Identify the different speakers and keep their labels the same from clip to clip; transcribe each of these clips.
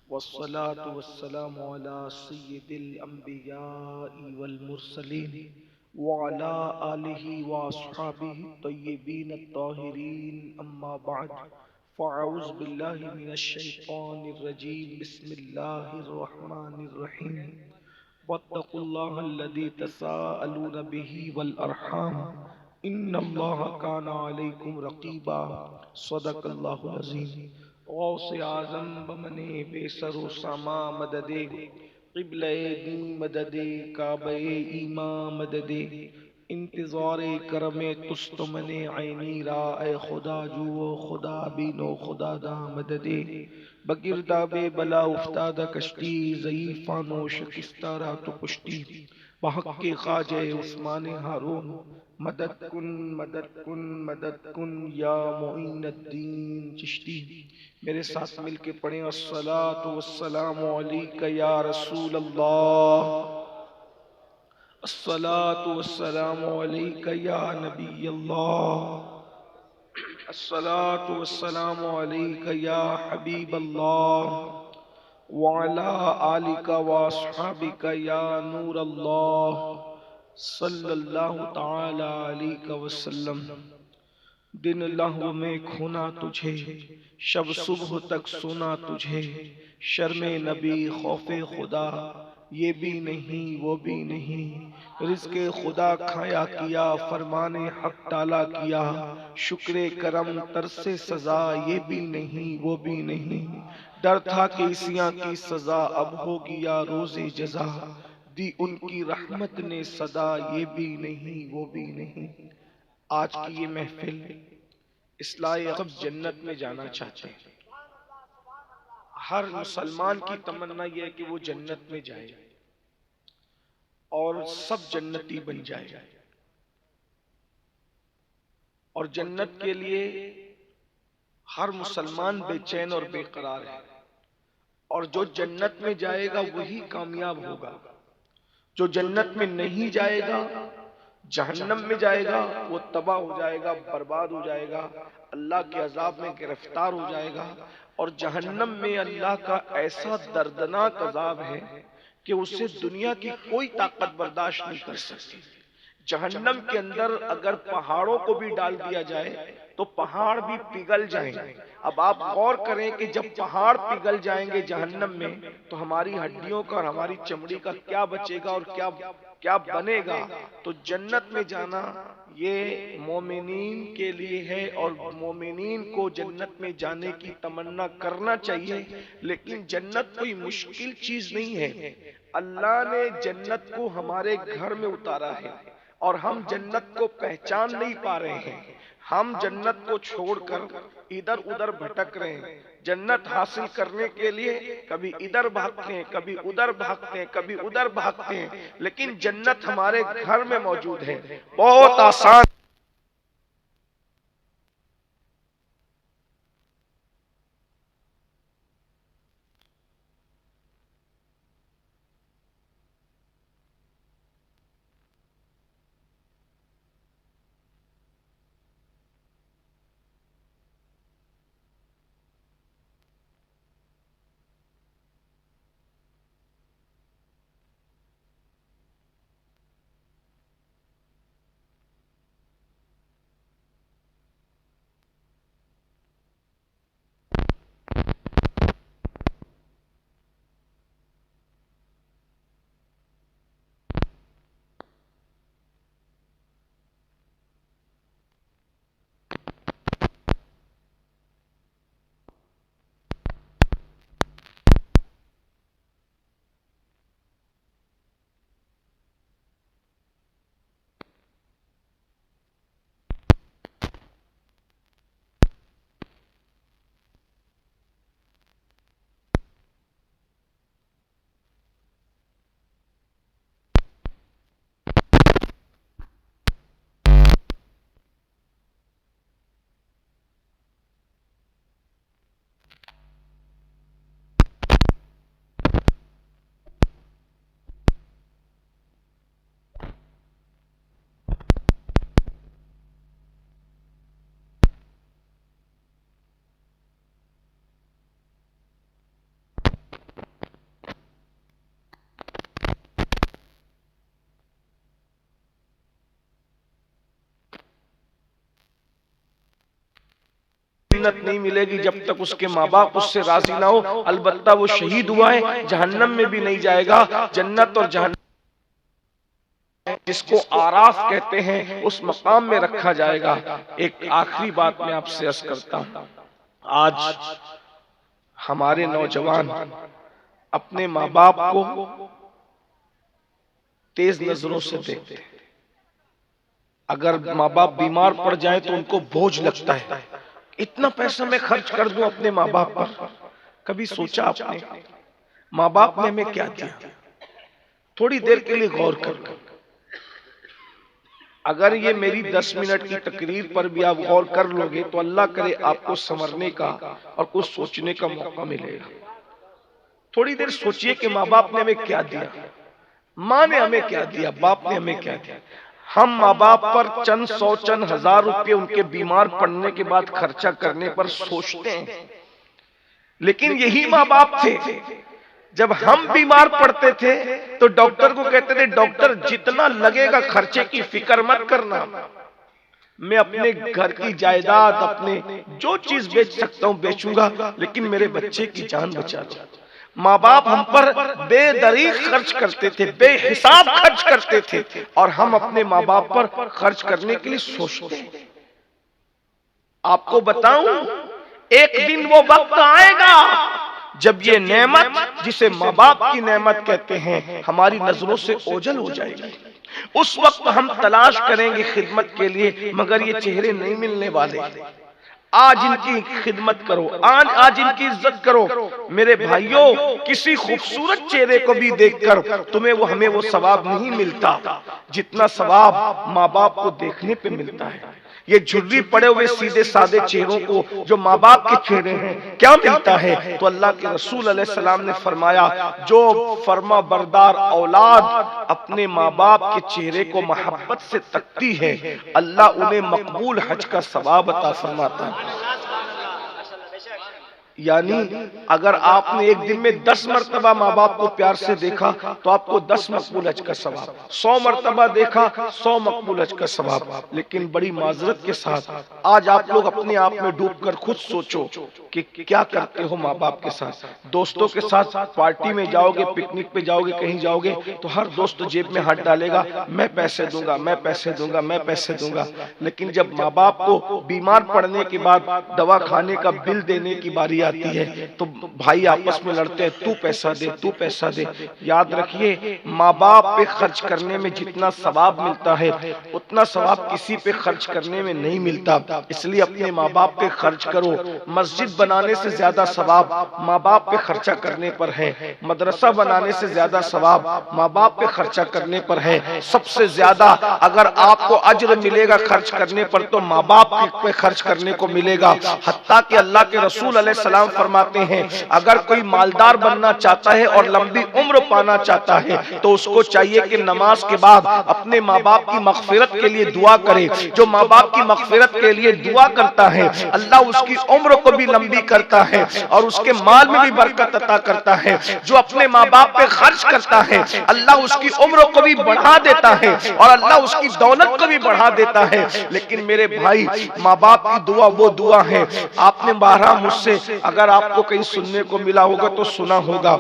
Speaker 1: والصلاة والسلام على سيد الأنبياء والمرسلين وعلى آله وأصحابه الطيبين الطاهرين أما بعد فأعوذ بالله من الشيطان الرجيم بسم الله الرحمن الرحيم واتقوا الله الذي تساءلون به والأرحام إن الله كان عليكم رقيبا صدق الله العظيم غوث اعظم بمن بے سر و ساما مددے قبلہ دین مددے کعبہ ایمان مددے انتظار کرم تست من عینی را اے خدا جو خدا بینو خدا دا مددے بگرداب بلا افتادہ کشتی ضعیفان و شکستہ را تو پشتی بحق کے خواجہ عثمان ہارون مدد کن مدد کن مدد کن یا معین الدین چشتی۔ میرے ساتھ مل کے پڑھیں الصلاۃ والسلام علیک یا رسول اللہ، الصلاۃ والسلام علیک یا نبی اللہ، الصلاۃ والسلام علیک یا حبیب اللہ وعلی آلک واصحابک یا نور اللہ صلی اللہ تعالی علیہ وسلم۔ دن لہو میں کھونا تجھے، شب صبح تک سونا تجھے، شرم نبی خوف خدا یہ بھی نہیں وہ بھی نہیں، رزق خدا کھایا کیا فرمان حق ٹالا کیا، شکر کرم ترس سزا یہ بھی نہیں وہ بھی نہیں، ڈر تھا کہ عیسیاں کی سزا اب ہوگی یا روز جزا، دی ان کی رحمت نے صدا یہ بھی نہیں وہ بھی نہیں۔ آج کی یہ محفل اصلاح سب جنت میں جانا چاہتے ہیں، ہر مسلمان کی تمنا یہ ہے کہ وہ جنت میں جائے اور سب جنتی بن جائے، اور جنت کے لیے ہر مسلمان بے چین اور بے قرار ہے، اور جو جنت میں جائے گا وہی کامیاب ہوگا، جو جنت میں نہیں جائے گا جہنم میں جائے گا وہ تباہ ہو جائے گا، برباد ہو جائے گا، اللہ کے عذاب میں گرفتار ہو جائے گا، اور جہنم میں اللہ کا ایسا دردناک عذاب ہے کہ اسے دنیا کی کوئی طاقت برداشت نہیں کر سکتی۔ جہنم کے اندر اگر پہاڑوں کو بھی ڈال دیا جائے تو پہاڑ بھی پگھل جائیں گے۔ اب آپ غور کریں کہ جب پہاڑ پگھل جائیں گے جہنم میں تو ہماری ہڈیوں کا اور ہماری چمڑی کا کیا بچے گا اور کیا بنے گا؟ تو جنت میں جانا یہ مومنین کے لیے ہے، اور مومنین کو جنت میں جانے کی تمنا کرنا چاہیے، لیکن جنت کوئی مشکل چیز نہیں ہے۔ اللہ نے جنت کو ہمارے گھر میں اتارا ہے اور ہم جنت کو پہچان نہیں پا رہے ہیں، ہم جنت کو چھوڑ کر ادھر ادھر بھٹک رہے ہیں۔ جنت حاصل کرنے کے لیے کبھی ادھر بھاگتے ہیں کبھی ادھر بھاگتے ہیں کبھی ادھر بھاگتے ہیں، لیکن جنت ہمارے گھر میں موجود ہے، بہت آسان۔ جنت نہیں ملے گی جب تک اس کے ماں باپ اس سے راضی نہ ہو. البتہ وہ شہید ہوا ہے جہنم میں بھی نہیں جائے گا. جنت اور جہنم جس کو آراف کہتے ہیں اس مقام میں رکھا جائے گا. ایک آخری بات میں آپ سے عرض کرتا ہوں. آج ہمارے نوجوان اپنے ماں باپ کو تیز نظروں سے دیکھتے ہیں. اگر ماں باپ بیمار پڑ جائیں تو ان کو بوجھ لگتا ہے. اتنا پیسہ میں خرچ کر دوں اپنے ماں باپ پر. کبھی سوچا آپ نے ماں باپ نے ہمیں کیا دیا؟ تھوڑی دیر کے لیے غور کرو. اگر یہ میری 10 منٹ کی تقریر پر بھی آپ غور کر لو گے تو اللہ کرے آپ کو سنورنے کا اور کچھ سوچنے کا موقع ملے گا. تھوڑی دیر سوچئے کہ ماں باپ نے ہمیں کیا دیا، ماں نے ہمیں کیا دیا، باپ نے ہمیں کیا دیا. ہم ماں باپ پر چند سو چند ہزار روپے ان کے بیمار پڑنے کے بعد خرچہ کرنے پر سوچتے ہیں، لیکن یہی ماں باپ تھے جب ہم بیمار پڑتے تھے تو ڈاکٹر کو کہتے تھے ڈاکٹر جتنا لگے گا خرچے کی فکر مت کرنا، میں اپنے گھر کی جائیداد اپنے جو چیز بیچ سکتا ہوں بیچوں گا لیکن میرے بچے کی جان بچا دو. ماں باپ ہم پر بے دریغ خرچ کرتے تھے، بے حساب خرچ کرتے تھے، اور ہم اپنے ماں باپ پر خرچ کرنے کے لیے سوچتے ہیں. آپ کو بتاؤں ایک دن وہ وقت آئے گا جب یہ نعمت جسے ماں باپ کی نعمت کہتے ہیں ہماری نظروں سے اوجھل ہو جائے گی. اس وقت ہم تلاش کریں گے خدمت کے لیے مگر یہ چہرے نہیں ملنے والے. آج ان کی خدمت کرو، آج ان کی عزت کرو. میرے بھائیوں کسی خوبصورت چہرے کو بھی دیکھ کر ہمیں وہ ثواب نہیں ملتا جتنا ثواب ماں باپ کو دیکھنے پہ ملتا ہے. یہ جھری پڑے ہوئے سیدھے سادے چہروں کو جو ماں باپ کے چہرے ہیں کیا ملتا ہے؟ تو اللہ کے رسول علیہ السلام نے فرمایا جو فرما بردار اولاد اپنے ماں باپ کے چہرے کو محبت سے تکتی ہے اللہ انہیں مقبول حج کا ثواب عطا فرماتا ہے. یعنی اگر آپ نے ایک دن میں 10 مرتبہ ماں باپ کو پیار سے دیکھا تو آپ کو 10 مقبول حج کا ثواب، 100 مرتبہ دیکھا 100 مقبول حج کا ثواب. لیکن بڑی معذرت کے ساتھ آج آپ لوگ اپنے آپ میں ڈوب کر خود سوچو کہ کیا کرتے ہو ماں باپ کے ساتھ. دوستوں کے ساتھ پارٹی میں جاؤ گے، پکنک پہ جاؤ گے، کہیں جاؤ گے تو ہر دوست جیب میں ہاتھ ڈالے گا میں پیسے دوں گا، میں پیسے دوں گا، میں پیسے دوں گا. لیکن جب ماں باپ کو بیمار پڑنے کے بعد دوا کھانے کا بل دینے کی باری آتی ہے تو بھائی آپس میں لڑتے ہیں تو پیسہ دے، تو پیسہ دے. یاد رکھیے ماں باپ پہ خرچ کرنے میں جتنا ثواب ملتا ہے اتنا ثواب کسی پہ خرچ کرنے میں نہیں ملتا. اس لیے اپنے ماں باپ پہ خرچ کرو. مسجد بنانے سے زیادہ ثواب ماں باپ پہ خرچہ کرنے پر ہے، مدرسہ بنانے سے زیادہ ثواب ماں باپ پہ خرچہ کرنے پر ہے. سب سے زیادہ اگر آپ کو اجر ملے گا خرچ کرنے پر تو ماں باپ پہ خرچ کرنے کو ملے گا. حتیٰ کہ اللہ کے رسول علیہ السلام فرماتے ہیں اگر کوئی مالدار بننا چاہتا ہے اور لمبی عمر پانا چاہتا ہے تو اس کو چاہیے کہ نماز کے بعد اپنے ماں باپ کی مغفرت کے لیے دعا کرے. جو ماں باپ کی مغفرت کے لیے دعا کرتا ہے اللہ اس کی عمر کو بھی لمبی کرتا ہے اور اس کے مال میں بھی برکت عطا کرتا ہے. جو اپنے ماں باپ پہ خرچ کرتا ہے اللہ اس کی عمر کو بھی بڑھا دیتا ہے اور اللہ اس کی دولت کو بھی بڑھا دیتا ہے. لیکن میرے بھائی ماں باپ کی دعا وہ دعا ہے. آپ نے بارہا مجھ سے اگر آپ کو کہیں سننے کو ملا ہوگا تو سنا ہوگا.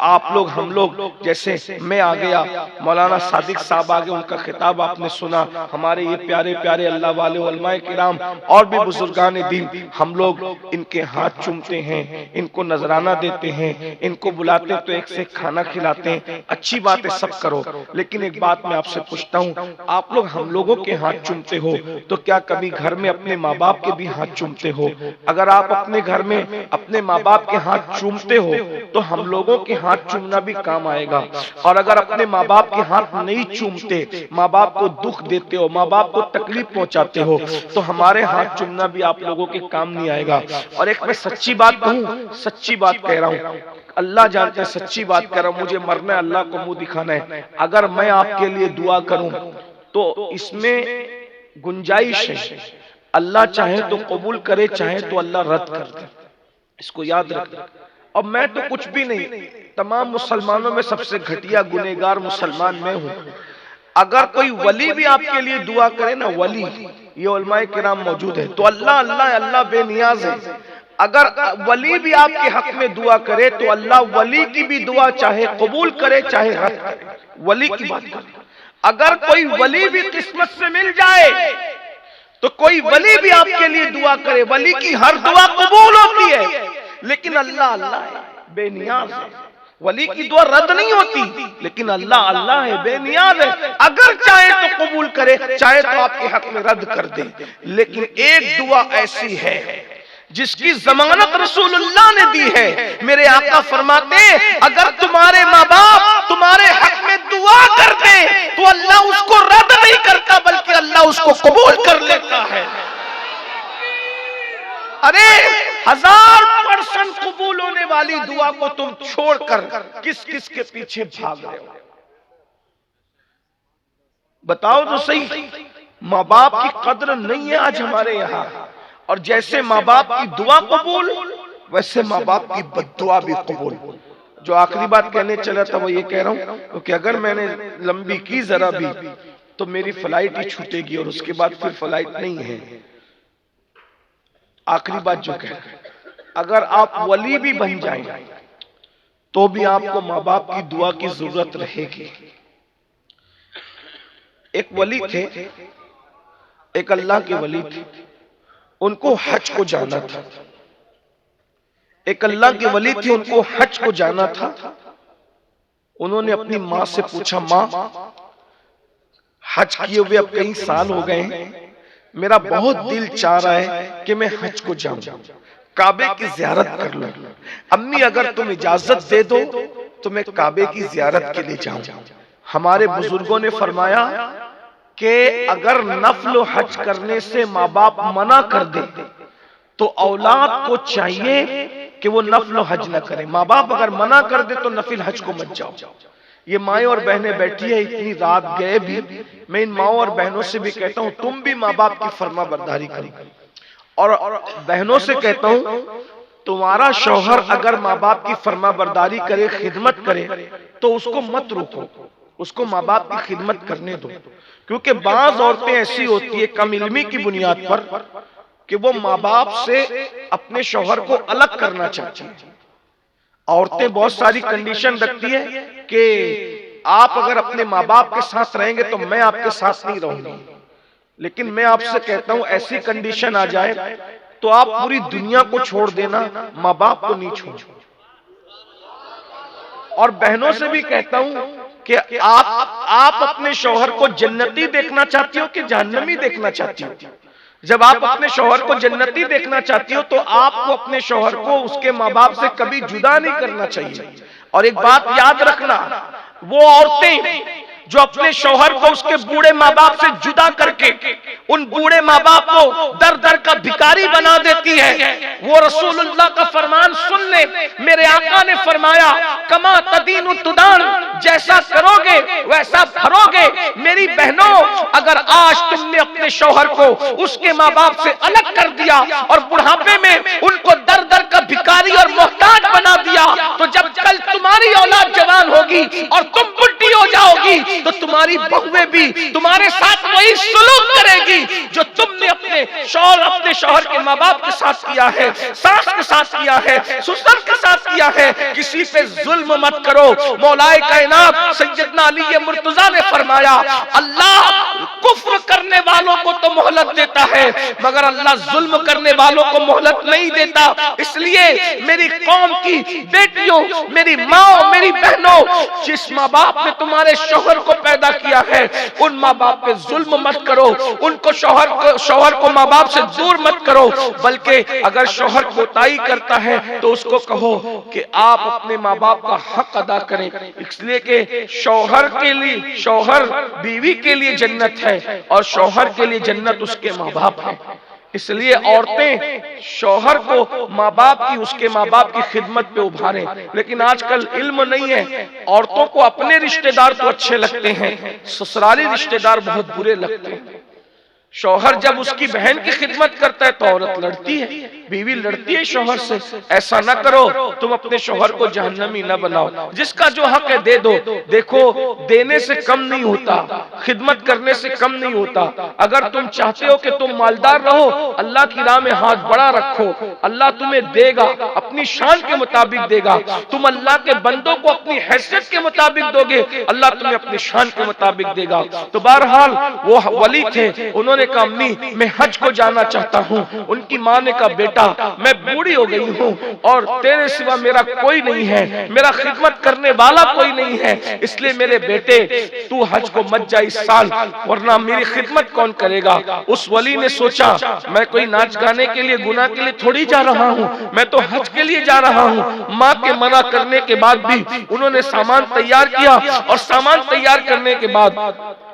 Speaker 1: آپ لوگ ہم لوگ جیسے میں آ گیا مولانا صادق صاحب آگے ان کا خطاب آپ نے سنا. ہمارے یہ پیارے پیارے اللہ والے علماء کرام اور بھی بزرگان دین ہم لوگ ان کے ہاتھ چومتے ہیں، ان کو نذرانہ دیتے ہیں، ان کو بلاتے تو ایک سے کھانا کھلاتے ہیں. اچھی بات ہے سب کرو. لیکن ایک بات میں آپ سے پوچھتا ہوں آپ لوگ ہم لوگوں کے ہاتھ چومتے ہو تو کیا کبھی گھر میں اپنے ماں باپ کے بھی ہاتھ چومتے ہو؟ اگر آپ اپنے گھر میں اپنے ماں باپ کے ہاتھ چومتے ہو تو ہم لوگوں کے ہاتھ چومنا بھی کام آئے گا. اور اگر اپنے ماں باپ کے ہاتھ نہیں چومتے، ماں باپ کو دکھ دیتے ہو، ماں باپ کو تکلیف پہنچاتے ہو تو ہمارے ہاتھ چومنا بھی آپ لوگوں کے کام نہیں آئے گا. اور ایک میں سچی بات کہوں، سچی بات کہہ رہا ہوں، اللہ جانتے ہیں سچی بات کہہ رہا ہوں، مجھے مرنا ہے اللہ کو منہ دکھانا ہے. اگر میں آپ کے لیے دعا کروں تو اس میں گنجائش ہے، اللہ چاہے تو قبول کرے چاہے تو اللہ رد کر دے. اس کو یاد رکھنا. اور میں تو کچھ بھی نہیں، تمام مسلمانوں میں سب سے گھٹیا گنہگار مسلمان میں ہوں. اگر کوئی ولی بھی آپ کے لیے دعا کرے نا، ولی یہ علماء کرام موجود ہے. تو اللہ اللہ اللہ بے نیاز ہے. اگر ولی بھی آپ کے حق میں دعا کرے تو اللہ ولی کی بھی دعا چاہے قبول کرے چاہے رد کرے. ولی کی بات کرے. اگر کوئی ولی بھی قسمت سے مل جائے تو کوئی ولی بھی آپ کے لیے دعا کرے، ولی کی ہر دعا قبول ہوتی ہے، لیکن اللہ اللہ ہے، بے نیاز ہے. ولی کی دعا رد نہیں ہوتی، لیکن اللہ اللہ ہے، بے نیاز ہے. اگر چاہے تو قبول کرے، چاہے تو آپ کے حق میں رد کر دے. لیکن ایک دعا ایسی ہے جس کی ضمانت رسول اللہ نے دی ہے. میرے آقا فرماتے ہیں اگر تمہارے ماں باپ تمہارے حق میں دعا کر دیں تو اللہ اس کو رد نہیں کرتا بلکہ اللہ اس کو قبول کر لیتا ہے. ارے 1000% قبول ہونے والی دعا کو تم چھوڑ کر کس کس کے پیچھے بھاگ رہے ہو؟ بتاؤ تو صحیح. ماں باپ کی قدر نہیں ہے آج ہمارے یہاں. اور جیسے ماں باپ کی دعا قبول ویسے ماں باپ کی بد دعا بھی قبول. جو آخری بات کہنے چلا تھا وہ یہ کہہ رہا ہوں کہ اگر میں نے لمبی کی ذرا بھی تو میری فلائٹ ہی چھوٹے گی اور اس کے بعد پھر فلائٹ نہیں ہے. آخری بات جو کہہ رہا اگر آپ ولی بھی بن جائیں تو بھی آپ کو ماں باپ کی دعا کی ضرورت رہے گی. ایک ولی تھے، ایک اللہ کے ولی تھے، ان کو حج کو جانا تھا. ایک اللہ کے ولی تھے، ان کو حج کو جانا تھا. انہوں نے اپنی ماں سے پوچھا ماں حج کیے ہوئے اب کئی سال ہو گئے ہیں، میرا بہت دل چاہ رہا ہے کہ میں حج کو جاؤں، کعبے کی زیارت کر لوں. امی اگر تم اجازت دے دو تو میں کعبے کی زیارت کے لیے جاؤں. ہمارے بزرگوں نے فرمایا کہ اگر نفل و حج کرنے سے ماں باپ منع کر دے تو اولاد کو چاہیے کہ وہ نفل و حج نہ کرے. ماں باپ اگر منع کر دے تو نفل حج کو مت جاؤ. یہ مائیں اور بہنیں بیٹھی ہیں اتنی رات گئے بھی، میں ان ماں اور بہنوں سے بھی کہتا ہوں تم بھی ماں باپ کی فرما برداری کرو. اور بہنوں سے کہتا ہوں تمہارا شوہر اگر ماں باپ کی فرما برداری کرے، خدمت کرے تو اس کو مت روکو، اس کو ماں باپ کی خدمت کرنے دو. کیونکہ بعض عورتیں ایسی ہوتی ہے کم علمی کی بنیاد پر کہ وہ ماں باپ سے اپنے شوہر کو الگ کرنا چاہتی ہیں. عورتیں بہت ساری کنڈیشن رکھتی ہے کہ آپ اگر اپنے ماں باپ کے ساتھ رہیں گے تو میں آپ کے ساتھ نہیں رہوں گی. لیکن میں آپ سے کہتا ہوں ایسی کنڈیشن آ جائے تو آپ پوری دنیا کو چھوڑ دینا، ماں باپ کو نہیں چھوڑو. اور بہنوں سے بھی کہتا ہوں کہ آپ اپنے شوہر کو جنتی دیکھنا چاہتی ہو کہ جہنمی دیکھنا چاہتی ہو؟ جب آپ اپنے شوہر کو جنتی دیکھنا چاہتی ہو تو آپ کو اپنے شوہر کو اس کے ماں باپ سے کبھی جدا نہیں کرنا چاہیے. اور ایک بات یاد رکھنا، وہ عورتیں جو اپنے شوہر کو اس کے بوڑھے ماں باپ سے جدا کر کے ان بوڑھے ماں باپ کو در در کا بھکاری بنا دیتی ہے، وہ رسول اللہ کا فرمان سن لے. میرے آقا نے فرمایا کما تدین تدان، جیسا کرو گے ویسا بھرو گے. میری بہنوں اگر آج تم نے اپنے شوہر کو اس کے ماں باپ سے الگ کر دیا اور بڑھاپے میں ان کو در در کا بھکاری اور محتاج بنا دیا تو جب کل تمہاری اولاد جوان ہوگی اور تم بڈھی ہو جاؤ گی تو تمہاری بہویں بھی تمہارے ساتھ وہی سلوک کرے گی جو تم نے اپنے شوہر کے ماں باپ کے ساتھ کیا ہے، ساس کے ساتھ کیا ہے، سسر کے ساتھ کیا ہے. کسی پہ ظلم مت کرو. مولا کائنات سیدنا علی مرتضیٰ نے فرمایا اللہ کفر کرنے والوں کو تو مہلت دیتا ہے مگر اللہ ظلم کرنے والوں کو مہلت نہیں دیتا. اس لیے میری قوم کی بیٹیوں، میری ماں، میری بہنوں، جس ماں باپ نے تمہارے شوہر کو پیدا کیا ہے ان ماں باپ پہ ظلم مت کرو، ان کو شوہر کو ماں باپ سے دور مت کرو. بلکہ اگر شوہر کوتاہی کرتا ہے تو اس کو کہو کہ آپ اپنے ماں باپ کا حق ادا کریں. اس لیے کہ شوہر بیوی کے لیے جنت ہے اور شوہر کے لیے جنت اس کے ماں باپ ہے. اس لیے عورتیں شوہر کو ماں باپ کی، اس کے ماں باپ کی خدمت پہ ابھاریں. لیکن آج کل علم نہیں ہے، عورتوں کو اپنے رشتہ دار تو اچھے لگتے ہیں، سسرالی رشتہ دار بہت برے لگتے ہیں. شوہر جب اس کی بہن کی خدمت کرتا ہے تو عورت لڑتی ہے، بیوی لڑتی ہے شوہر سے۔ ایسا نہ کرو، تم اپنے شوہر کو جہنمی نہ بناؤ، جس کا جو حق ہے دے دو۔ دیکھو، دینے سے کم نہیں ہوتا، خدمت کرنے سے کم نہیں ہوتا۔ اگر تم چاہتے ہو کہ تم مالدار رہو، اللہ کی راہ میں ہاتھ بڑا رکھو، اللہ تمہیں دے گا، اپنی شان کے مطابق دے گا۔ تم اللہ کے بندوں کو اپنی حیثیت کے مطابق دو گے، اللہ تمہیں اپنی شان کے مطابق دے گا۔ تو بہرحال وہ ولی تھے، انہوں نے کہا امی میں حج کو جانا چاہتا ہوں۔ ان کی ماں نے کہا بیٹا میں بوڑھی ہو گئی ہوں اور تیرے سوا میرا کوئی نہیں ہے، میرا خدمت کرنے والا کوئی نہیں ہے، اس لیے میرے بیٹے تو حج کو مت جا اس سال، ورنہ میری خدمت کون کرے گا۔ اس ولی نے سوچا میں کوئی ناچ گانے کے لیے گناہ کے لیے تھوڑی جا رہا ہوں، میں تو حج کے لیے جا رہا ہوں۔ ماں کے منع کرنے کے بعد بھی انہوں نے سامان تیار کیا، اور سامان تیار کرنے کے بعد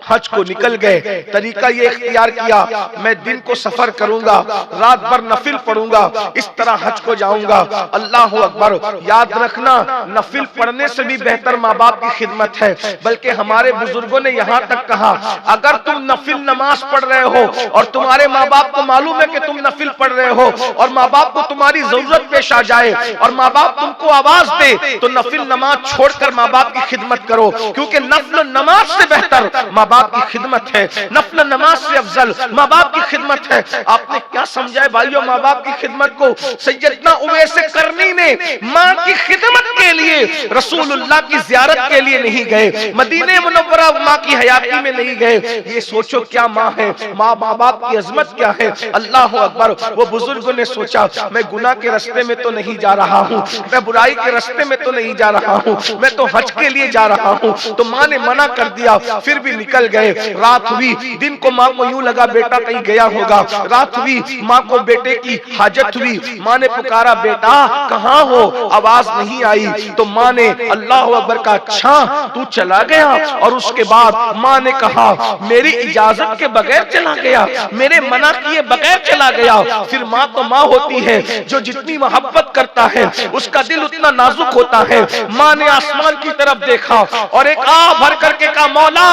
Speaker 1: حج کو نکل گئے۔ طریقہ یہ اختیار کیا میں دن کو سفر کروں گا، رات بھر نفل پڑھوں گا، اس طرح حج کو جاؤں گا۔ اللہ اکبر۔ یاد رکھنا نفل پڑھنے سے بھی بہتر ماں باپ کی خدمت ہے، بلکہ ہمارے بزرگوں نے یہاں تک کہا اگر تم نفل نماز پڑھ رہے ہو اور تمہارے ماں باپ کو معلوم ہے کہ تم نفل پڑھ رہے ہو، اور ماں باپ کو تمہاری ضرورت پیش آ جائے اور ماں باپ تم کو آواز دے، تو نفل نماز چھوڑ کر ماں باپ کی خدمت کرو، کیونکہ نفل نماز سے بہتر ماں باپ کی خدمت ہے، نفل نماز سے افضل ماں باپ کی خدمت ہے۔ آپ نے کیا سمجھا ہے بھائیو ماں باپ کی خدمت کو؟ سیدنا اویس کرنی نے ماں کی خدمت کے لیے رسول اللہ کی زیارت کے لیے نہیں گئے، مدینہ منورہ ماں کی حیاتی میں نہیں گئے۔ یہ سوچو کیا ماں ہے، ماں باپ کی عظمت کیا ہے۔ اللہ اکبر۔ وہ بزرگوں نے سوچا میں گناہ کے رستے میں تو نہیں جا رہا ہوں، میں برائی کے رستے میں تو نہیں جا رہا ہوں، میں تو حج کے لیے جا رہا ہوں۔ تو ماں نے منع کر دیا، پھر بھی نکل گئے۔ رات ہوئی، دن کو ماں کو یوں لگا بیٹا کہیں گیا ہوگا، رات ہوئی ماں کو بیٹے کی حاجت ہوئی، ماں نے پکارا بیٹا کہاں ہو، آواز نہیں آئی۔ تو ماں نے اللہ اکبر کا اچھا تو چلا گیا، اور اس کے بعد ماں نے کہا میری اجازت کے بغیر چلا گیا، میرے منع کیے بغیر چلا گیا۔ پھر ماں تو ماں ہوتی ہے، جو جتنی محبت کرتا ہے اس کا دل اتنا نازک ہوتا ہے۔ ماں نے آسمان کی طرف دیکھا اور ایک آہ بھر کر کے کہا مولا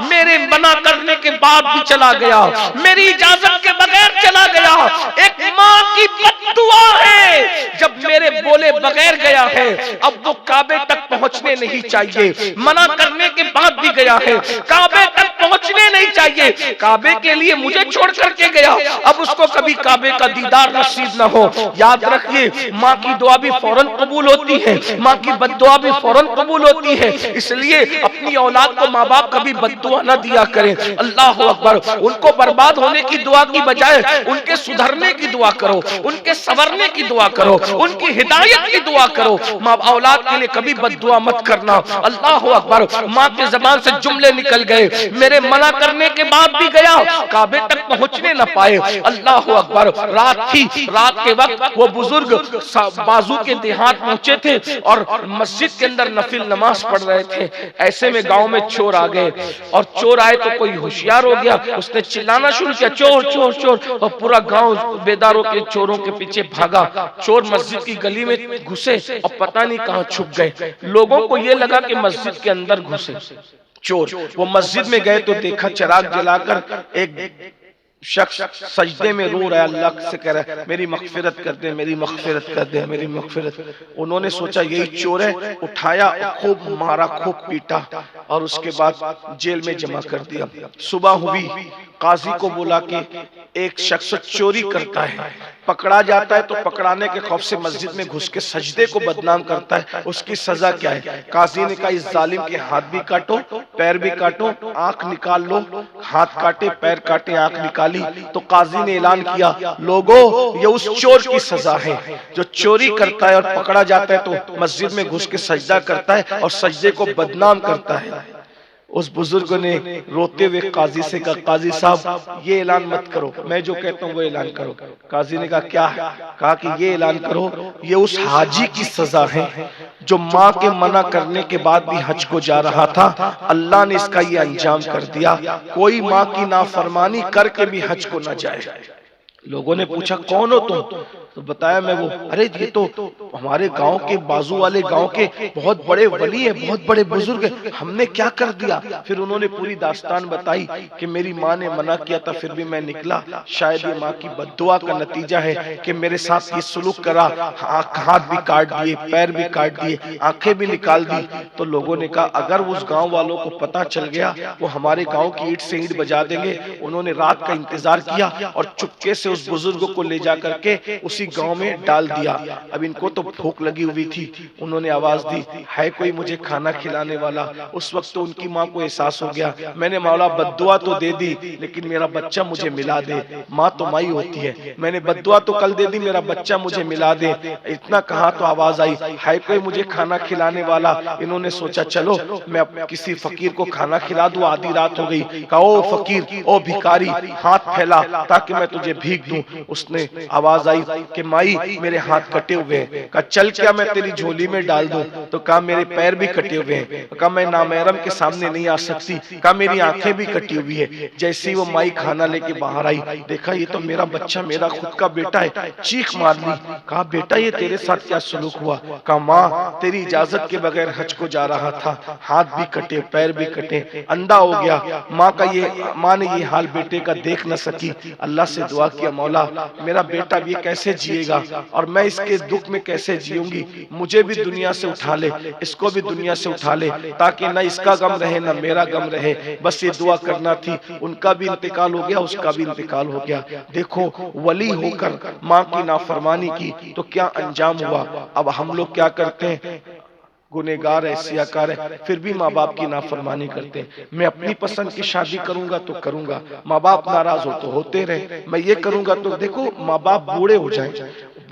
Speaker 1: میرے منع کرنے کے بعد بھی چلا گیا، میری اجازت کے بغیر چلا گیا۔ ایک ماں کی بد دعا ہے، جب میرے بولے بغیر گیا ہے اب وہ کعبے تک پہنچنے نہیں چاہیے، منع کرنے کے بعد بھی گیا ہے، کعبے تک پہنچنے نہیں چاہیے، کعبے کے لیے مجھے چھوڑ کر کے گیا، اب اس کو کبھی کعبے کا دیدار نصیب نہ ہو۔ یاد رکھیے ماں کی دعا بھی فوراً قبول ہوتی ہے، ماں کی بد دعا بھی فوراً قبول ہوتی ہے، اس لیے اپنی اولاد کو ماں باپ کبھی بد دعا نہ دیا کریں۔ اللہ اکبر۔ ان کو برباد ہونے کی دعا کی بجائے ان کے سدھرنے کی دعا کرو، ان کے سنورنے کی دعا کرو، ان کی ہدایت کی دعا کرو۔ ماں اولاد کے لیے کبھی بد دعا مت کرنا۔ اللہ اکبر۔ ماں کے زبان سے جملے نکل گئے میرے منع کرنے کے بعد بھی گیا، کعبے تک پہنچنے نہ پائے۔ اللہ اکبر۔ رات تھی، رات کے وقت وہ بزرگ بازو کے دیہات پہنچے تھے اور مسجد کے اندر نفل نماز پڑھ رہے تھے۔ ایسے میں گاؤں میں چور آ گئے، اور چور آئے تو کوئی ہوشیار ہو گیا، اس نے چلانا شروع کیا چور چور چور، اور پورا گاؤں بیداروں کے چوروں کے پیچھے بھاگا۔ چور مسجد کی گلی میں گھسے اور پتہ نہیں کہاں چھپ گئے۔ لوگوں کو یہ لگا کہ مسجد کے اندر گھسے چور۔ وہ مسجد میں گئے تو دیکھا چراغ جلا کر ایک شخص سجدے میں رو رہا ہے، اللہ سے کہہ رہا ہے میری مغفرت کر دے، میری مغفرت کر دے، میری مغفرت۔ انہوں نے سوچا یہی چور ہے، اٹھایا، خوب مارا، خوب پیٹا، اور اس کے بعد جیل میں جمع کر دیا۔ صبح ہوئی، قاضی کو بولا کہ ایک شخص چوری کرتا ہے، پکڑا جاتا ہے تو پکڑانے کے خوف سے مسجد میں گھس کے سجدے کو بدنام کرتا ہے، اس کی سزا کیا ہے؟ قاضی نے کہا اس ظالم کے ہاتھ بھی کاٹو، پیر بھی کاٹو، آنکھ نکال لو۔ ہاتھ کاٹے، پیر کاٹے، آنکھ نکالی تو قاضی نے اعلان کیا لوگو یہ اس چور کی سزا ہے جو چوری کرتا ہے اور پکڑا جاتا ہے تو مسجد میں گھس کے سجدہ کرتا ہے اور سجدے کو بدنام کرتا ہے۔ اس بزرگ نے روتے ہوئے قاضی سے کہا قاضی صاحب یہ اعلان مت کرو، میں جو کہتا ہوں وہ اعلان کرو۔ قاضی نے کہا کیا ہے؟ کہا کہ یہ اعلان کرو یہ اس حاجی کی سزا ہے جو ماں کے منع کرنے کے بعد بھی حج کو جا رہا تھا، اللہ نے اس کا یہ انجام کر دیا، کوئی ماں کی نافرمانی کر کے بھی حج کو نہ جائے۔ لوگوں نے پوچھا کون ہو تم؟ تو بتایا میں وہ، ارے یہ تو ہمارے گاؤں کے بازو والے گاؤں کے بہت بڑے ولی ہیں، بہت بڑے بزرگ ہیں، ہم نے کیا کر دیا؟ پھر انہوں نے پوری داستان بتائی کہ میری ماں نے منع کیا تھا پھر بھی میں نکلا، شاید یہ ماں کی بد دعا کا نتیجہ ہے کہ میرے ساتھ یہ سلوک کرا، ہاتھ بھی کاٹ دیے، پیر بھی کاٹ دیے، آنکھیں بھی نکال دی۔ تو لوگوں نے کہا اگر اس گاؤں والوں کو پتا چل گیا وہ ہمارے گاؤں کی اینٹ سے اینٹ بجا دیں گے۔ انہوں نے رات کا انتظار کیا اور چپکے سے اس بزرگ کو لے جا کر کے اسی گاؤں میں ڈال دیا۔ اب ان کو تو بھوک لگی ہوئی تھی، انہوں نے آواز دی ہے کوئی مجھے کھانا کھلانے والا؟ اس وقت تو ان کی ماں کو احساس ہو گیا میں نے مولا بد دعا تو دے دی لیکن میرا بچہ مجھے ملا دے، ماں تو مائی ہوتی ہے، میں نے بد دعا تو کل دے دی، میرا بچہ مجھے ملا دے۔ اتنا کہا تو آواز آئی ہے کوئی مجھے کھانا کھلانے والا؟ انہوں نے سوچا چلو میں کسی فقیر کو کھانا کھلا دوں، آدھی رات ہو گئی۔ کہا او فقیر، او بھکاری، ہاتھ پھیلا تاکہ میں تجھے بھیک دوں۔ اس نے آواز آئی کہ مائی میرے ہاتھ کٹے ہوئے ہیں۔ کہا چل کیا میں تیری جھولی میں ڈال دوں؟ تو کہا میرے پیر بھی کٹے ہوئے ہیں۔ کہا میں نامحرم کے سامنے نہیں آ سکتی۔ کہا میری آنکھیں بھی کٹی ہوئی ہے۔ جیسی وہ مائی کھانا لے کے باہر آئی، دیکھا یہ تو میرا بچہ میرا خود کا بیٹا ہے، چیخ مار لی۔ کہا بیٹا یہ تیرے ساتھ کیا سلوک ہوا؟ کہا ماں تیری اجازت کے بغیر حج کو جا رہا تھا، ہاتھ بھی کٹے پیر بھی کٹے، اندھا ہو گیا۔ ماں نے یہ حال بیٹے کا دیکھ نہ سکی، اللہ سے دعا کیا مولا میرا بیٹا یہ کیسے جیے گا اور میں اس کے دکھ میں کیسے جیوں گی، مجھے بھی دنیا سے اٹھا لے، اس کو بھی دنیا سے اٹھا لے تاکہ نہ اس کا غم رہے نہ میرا غم رہے۔ بس یہ دعا کرنا تھی۔ ان کا بھی انتقال ہو گیا، اس کا بھی انتقال ہو گیا۔ دیکھو ولی ہو کر ماں کی نافرمانی کی تو کیا انجام ہوا۔ اب ہم لوگ کیا کرتے ہیں، گنہگار ہے، سیاکار ہے، پھر بھی ماں باپ کی نافرمانی کرتے ہیں۔ میں اپنی پسند کی شادی کروں گا تو کروں گا، ماں باپ ناراض ہو تو ہوتے رہے، میں یہ کروں گا تو دیکھو ماں باپ بوڑھے ہو جائیں۔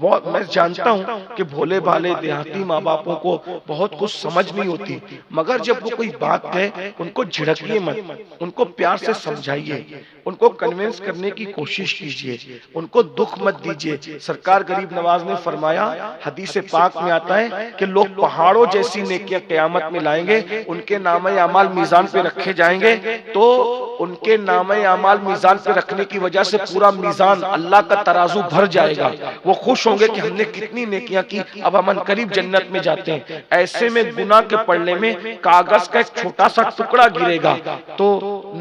Speaker 1: میں جانتا ہوں کہ بھولے بھالے دیہاتی ماں باپوں کو بہت کچھ سمجھ نہیں ہوتی، مگر جب وہ کوئی بات ہے ان کو جھڑکیے مت، ان کو پیار سے سمجھائیے، ان کو کنونس کرنے کی کوشش کیجئے، ان کو دکھ مت دیجئے۔ سرکار غریب نواز نے فرمایا، حدیث پاک میں آتا ہے کہ لوگ پہاڑوں جیسی نیکیاں قیامت میں لائیں گے، ان کے نامہ اعمال میزان پہ رکھے جائیں گے تو ان کے نامہ اعمال میزان پہ رکھنے کی وجہ سے پورا میزان اللہ کا ترازو بھر جائے گا۔ وہ خوش ہوں گے کہ ہم نے کتنی نیکیاں کی، اب ہم قریب جنت میں جاتے ہیں۔ ایسے میں گناہ کے پڑھنے میں کاغذ کا ایک چھوٹا سا ٹکڑا گرے گا تو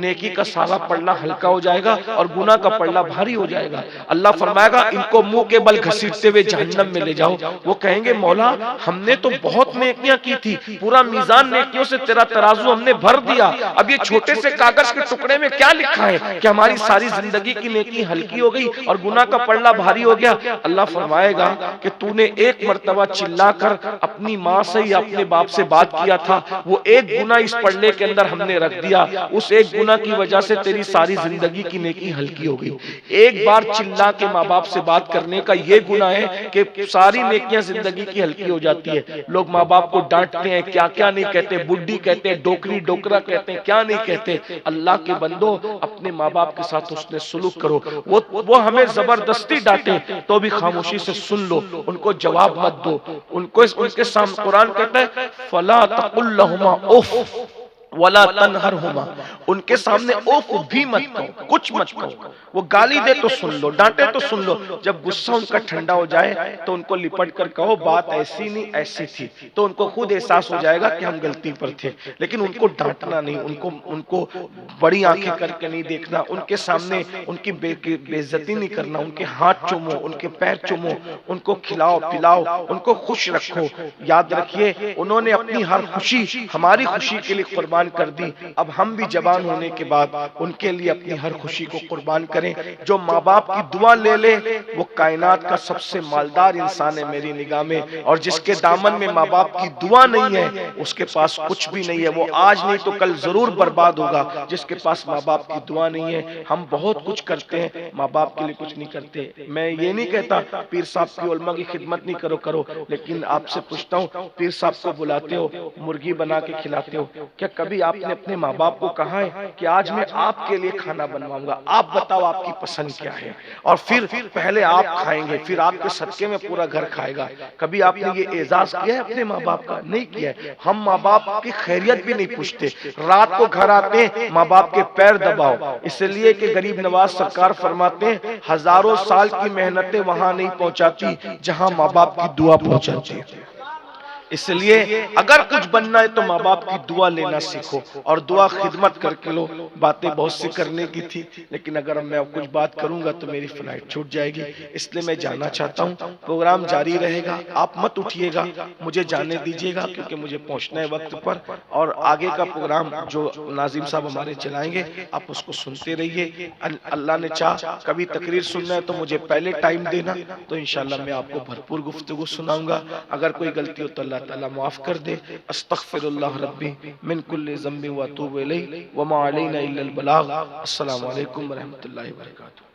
Speaker 1: نیکی کا سارا پڑھنا ہلکا ہو جائے گا اور گناہ کا پڑھنا بھاری ہو جائے گا۔ اللہ فرمائے گا ان کو منہ کے بل گھسیٹتے ہوئے جہنم میں لے جاؤ۔ وہ کہیں گے مولا ہم نے تو بہت نیکیاں کی تھی، پورا میزان نیکیوں سے تیرا ترازو ہم نے بھر دیا، اب یہ چھوٹے سے کاغذ کے ٹکڑے میں کیا لکھا ہے کہ ہماری ساری زندگی کی نیکی ہلکی ہو گئی اور گناہ کا پڑھنا بھاری ہو گیا۔ اللہ فرمائے گا کہ تو نے ایک مرتبہ چلا کر اپنی ماں سے یا اپنے باپ سے بات کیا تھا، وہ ایک گناہ اس پڑھنے کے اندر ہم نے رکھ دیا، اس ایک گناہ کی وجہ سے تیری ساری زندگی کی نیکی ہلکی ہو گئی۔ ایک بار چلا کے ماں باپ سے بات کرنے کا یہ گناہ ہے کہ ساری نیکیاں زندگی کی ہلکی ہو جاتی ہے۔ لوگ ماں باپ کو ڈانٹتے ہیں، کیا کیا نہیں کہتے، بڈھی کہتے ہیں، ڈوکری ڈوکرا کہتے ہیں، کیا نہیں کہتے۔ اللہ کے بندو اپنے ماں باپ کے ساتھ اس نے سلوک کرو، وہ ہمیں زبردستی ڈانٹے تو بھی خاموشی سے سن لو، ان کو جواب مت دو، ان کے سامنے قرآن کہتا ہے فَلَا تَقُلْ لَهُمَا اُفٍّ وَلَا تَنْهَرْهُمَا، ان کے سامنے اوف بھی مت کہو، کچھ مت کہو۔ وہ گالی دے تو سن لو، ڈانٹے تو سن لو، جب غصہ ان کا ٹھنڈا ہو جائے تو ان کو لپٹ کر کہو بات ایسی نہیں ایسی تھی، تو ان کو خود احساس ہو جائے گا کہ ہم غلطی پر تھے۔ لیکن ان کو ڈانٹنا نہیں، ان کو بڑی آنکھیں کر کے نہیں دیکھنا، ان کے سامنے ان کی بے عزتی نہیں کرنا، ان کے ہاتھ چومو، ان کے پیر چومو، ان کو کھلاؤ پلاؤ، ان کو خوش رکھو۔ یاد رکھیے انہوں نے اپنی ہر خوشی ہماری خوشی کے لیے قربان کر دی، اب ہم بھی جوان ہونے کے بعد ان کے لیے اپنی ہر خوشی کو قربان کریں۔ جو ماں باپ کی دعا لے لے وہ کائنات کا سب سے مالدار انسان ہے میری نگاہ میں، اور جس کے دامن میں ماں باپ کی دعا نہیں ہے اس کے پاس کچھ بھی نہیں ہے، وہ آج نہیں تو کل ضرور برباد ہوگا۔ جس کے پاس ماں باپ کی دعا نہیں ہے، ہم بہت کچھ کرتے ہیں ماں باپ کے لیے کچھ نہیں کرتے۔ میں یہ نہیں کہتا پیر صاحب کی علماء کی خدمت نہیں کرو، لیکن آپ سے پوچھتا ہوں پیر صاحب کو بلاتے ہو، مرغی بنا کے کھلاتے ہو، کیا کبھی کبھی آپ نے اپنے ماں باپ کو کہا ہے کہ آج میں آپ کے لیے کھانا بنواؤں گا، آپ بتاؤ آپ کی پسند کیا ہے، اور پھر پہلے آپ کھائیں گے، پھر آپ کے صدقے میں پورا گھر کھائے گا؟ کبھی آپ نے یہ اعزاز کیا ہے اپنے ماں باپ کا؟ نہیں کیا ہے۔ ہم ماں باپ کی خیریت بھی نہیں پوچھتے، رات کو گھر آتے ہیں ماں باپ کے پیر دباؤ، اس لیے کہ غریب نواز سرکار فرماتے ہیں ہزاروں سال کی محنتیں وہاں نہیں پہنچاتی جہاں ماں باپ کی دعا پہنچاتی ہے۔ اس لیے اگر کچھ بننا ہے تو ماں باپ کی دعا لینا سیکھو، اور دعا خدمت کر کے لو۔ باتیں بہت سی کرنے کی تھی، لیکن اگر میں کچھ بات کروں گا تو میری فلائٹ چھوٹ جائے گی، اس لیے میں جانا چاہتا ہوں۔ پروگرام جاری رہے گا، آپ مت اٹھیے گا، مجھے جانے دیجیے گا، کیونکہ مجھے پہنچنا ہے وقت پر، اور آگے کا پروگرام جو ناظم صاحب ہمارے چلائیں گے آپ اس کو سنتے رہیے۔ اللہ نے چاہ کبھی تقریر سننا ہے تو مجھے پہلے ٹائم دینا، تو انشاءاللہ میں آپ کو بھرپور گفتگو سناؤں گا۔ اگر کوئی غلطی ہو تو اللہ تعالیٰ معاف کر دے۔ استغفر اللہ ربی من کل ذنب واتوب الیہ وما علینا الا البلاغ۔ السلام علیکم ورحمۃ اللہ وبرکاتہ۔